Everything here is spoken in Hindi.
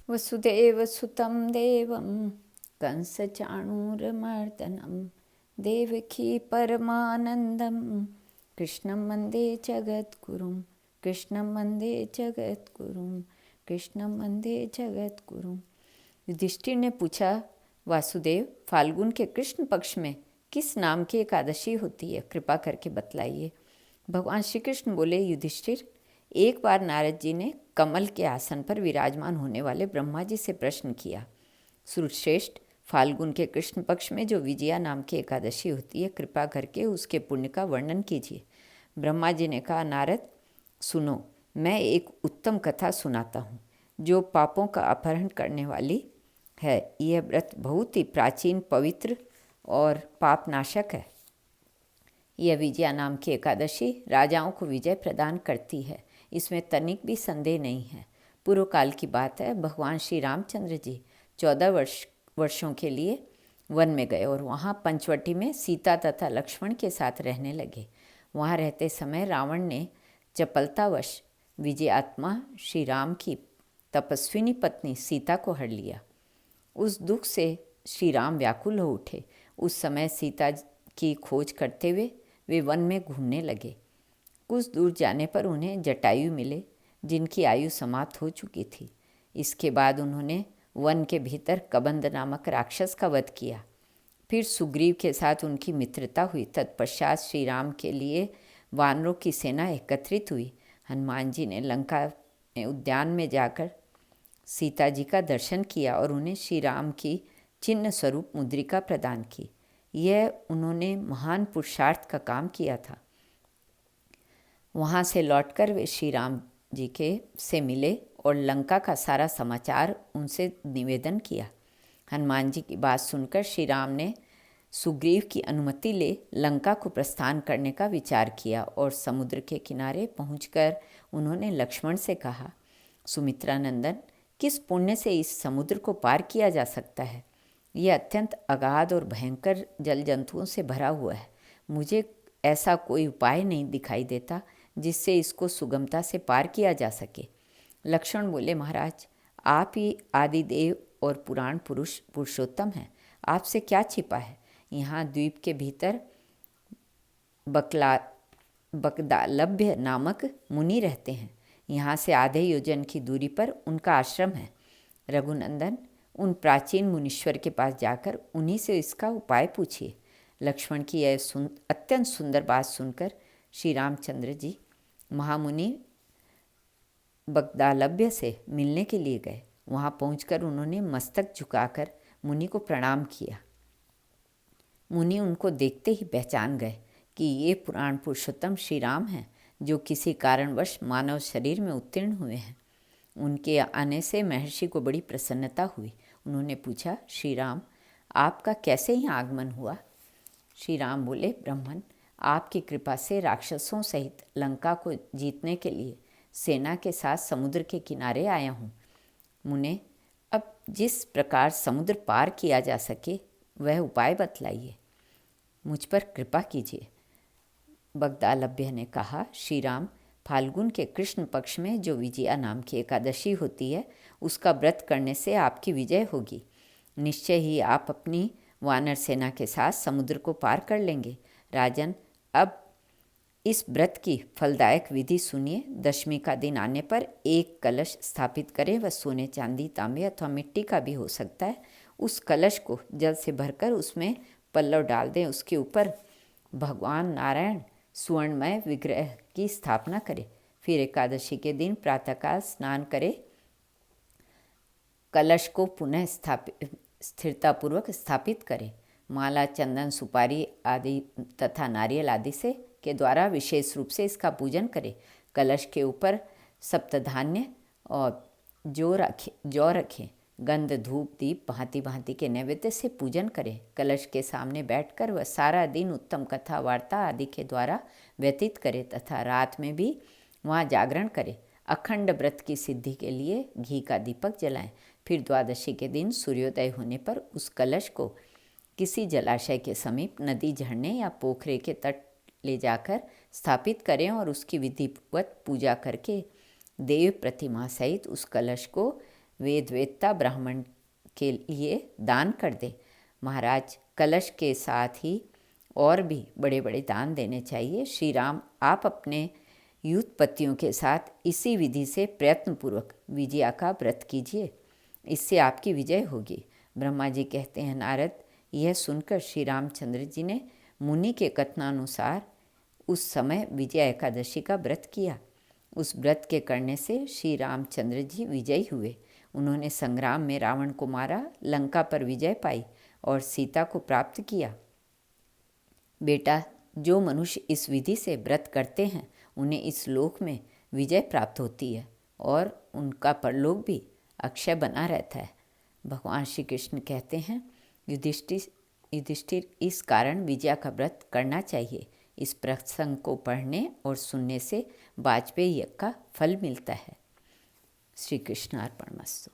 वसुदेवसुतं देवं कंसचाणूरमर्दनं देवकी परमानन्दं कृष्णं वन्दे जगद्गुरुं कृष्णं वन्दे जगद्गुरुं कृष्णं वन्दे जगद्गुरुं। युधिष्ठिर ने पूछा, वासुदेव, फाल्गुन के कृष्ण पक्ष में किस नाम की एकादशी होती है, कृपा करके बतलाइए। भगवान श्री कृष्ण बोले, युधिष्ठिर, एक बार नारद जी ने कमल के आसन पर विराजमान होने वाले ब्रह्मा जी से प्रश्न किया, सुरश्रेष्ठ, फाल्गुन के कृष्ण पक्ष में जो विजया नाम की एकादशी होती है, कृपा करके उसके पुण्य का वर्णन कीजिए। ब्रह्मा जी ने कहा, नारद सुनो, मैं एक उत्तम कथा सुनाता हूँ जो पापों का अपहरण करने वाली है। यह व्रत बहुत ही प्राचीन, पवित्र और पापनाशक है। यह विजया नाम की एकादशी राजाओं को विजय प्रदान करती है, इसमें तनिक भी संदेह नहीं है। पूर्व काल की बात है, भगवान श्री रामचंद्र जी 14 वर्षों के लिए वन में गए और वहाँ पंचवटी में सीता तथा लक्ष्मण के साथ रहने लगे। वहाँ रहते समय रावण ने चपलतावश विजयात्मा श्री राम की तपस्विनी पत्नी सीता को हर लिया। उस दुख से श्री राम व्याकुल हो उठे। उस समय सीता की खोज करते हुए वे वन में घूमने लगे। कुछ दूर जाने पर उन्हें जटायु मिले, जिनकी आयु समाप्त हो चुकी थी। इसके बाद उन्होंने वन के भीतर कबंद नामक राक्षस का वध किया। फिर सुग्रीव के साथ उनकी मित्रता हुई। तत्पश्चात श्री राम के लिए वानरों की सेना एकत्रित हुई। हनुमान जी ने लंका उद्यान में जाकर सीता जी का दर्शन किया और उन्हें श्री राम की चिन्ह स्वरूप मुद्रिका प्रदान की। यह उन्होंने महान पुरुषार्थ का काम किया था। वहाँ से लौटकर वे श्री राम जी के से मिले और लंका का सारा समाचार उनसे निवेदन किया। हनुमान जी की बात सुनकर श्री राम ने सुग्रीव की अनुमति ले लंका को प्रस्थान करने का विचार किया और समुद्र के किनारे पहुंचकर उन्होंने लक्ष्मण से कहा, सुमित्रा नंदन, किस पुण्य से इस समुद्र को पार किया जा सकता है? यह अत्यंत अगाध और भयंकर जल जंतुओं से भरा हुआ है। मुझे ऐसा कोई उपाय नहीं दिखाई देता जिससे इसको सुगमता से पार किया जा सके। लक्ष्मण बोले, महाराज, आप ही आदिदेव और पुराण पुरुषोत्तम हैं। आपसे क्या छिपा है? यहाँ द्वीप के भीतर बकदालभ्य नामक मुनि रहते हैं। यहाँ से आधे योजन की दूरी पर उनका आश्रम है। रघुनंदन, उन प्राचीन मुनीश्वर के पास जाकर उन्हीं से इसका उपाय पूछिए। लक्ष्मण की यह अत्यंत सुंदर बात सुनकर श्री रामचंद्र जी महामुनि बगदालभ्य से मिलने के लिए गए। वहाँ पहुंचकर उन्होंने मस्तक झुकाकर मुनि को प्रणाम किया। मुनि उनको देखते ही पहचान गए कि ये पुराण पुरुषोत्तम श्री राम हैं, जो किसी कारणवश मानव शरीर में उत्तीर्ण हुए हैं। उनके आने से महर्षि को बड़ी प्रसन्नता हुई। उन्होंने पूछा, श्री राम, आपका कैसे यहाँ आगमन हुआ? श्री राम बोले, ब्राह्मण, आपकी कृपा से राक्षसों सहित लंका को जीतने के लिए सेना के साथ समुद्र के किनारे आया हूँ। मुने, अब जिस प्रकार समुद्र पार किया जा सके वह उपाय बतलाइए, मुझ पर कृपा कीजिए। बगदालभ्य ने कहा, श्री राम, फाल्गुन के कृष्ण पक्ष में जो विजया नाम की एकादशी होती है, उसका व्रत करने से आपकी विजय होगी। निश्चय ही आप अपनी वानर सेना के साथ समुद्र को पार कर लेंगे। राजन, अब इस व्रत की फलदायक विधि सुनिए। दशमी का दिन आने पर एक कलश स्थापित करें, वह सोने, चांदी, तांबे अथवा मिट्टी का भी हो सकता है। उस कलश को जल से भरकर उसमें पल्लव डाल दें। उसके ऊपर भगवान नारायण सुवर्णमय विग्रह की स्थापना करें। फिर एकादशी के दिन प्रातःकाल स्नान करें। कलश को पुनः स्थिरतापूर्वक स्थापित करें। माला, चंदन, सुपारी आदि तथा नारियल आदि से के द्वारा विशेष रूप से इसका पूजन करें। कलश के ऊपर सप्तधान्य और जौ रखें। गंध, धूप, दीप भांति भांति के नैवेद्य से पूजन करें। कलश के सामने बैठकर वह सारा दिन उत्तम कथा वार्ता आदि के द्वारा व्यतीत करें तथा रात में भी वहाँ जागरण करें। अखंड व्रत की सिद्धि के लिए घी का दीपक जलाएं। फिर द्वादशी के दिन सूर्योदय होने पर उस कलश को किसी जलाशय के समीप, नदी, झरने या पोखरे के तट ले जाकर स्थापित करें और उसकी विधिवत पूजा करके देव प्रतिमा सहित उस कलश को वेद वेदता ब्राह्मण के लिए दान कर दे। महाराज, कलश के साथ ही और भी बड़े बड़े दान देने चाहिए। श्री राम, आप अपने युद्धपतियों के साथ इसी विधि से प्रयत्नपूर्वक विजया का व्रत कीजिए, इससे आपकी विजय होगी। ब्रह्मा जी कहते हैं, नारद, यह सुनकर श्री रामचंद्र जी ने मुनि के कथनानुसार उस समय विजया एकादशी का व्रत किया। उस व्रत के करने से श्री रामचंद्र जी विजयी हुए। उन्होंने संग्राम में रावण को मारा, लंका पर विजय पाई और सीता को प्राप्त किया। बेटा, जो मनुष्य इस विधि से व्रत करते हैं उन्हें इस लोक में विजय प्राप्त होती है और उनका परलोक भी अक्षय बना रहता है। भगवान श्री कृष्ण कहते हैं, युधिष्ठिर, इस कारण विजया का व्रत करना चाहिए। इस प्रसंग को पढ़ने और सुनने से वाजपेयी यज्ञ का फल मिलता है। श्री कृष्ण अर्पणमस्तु।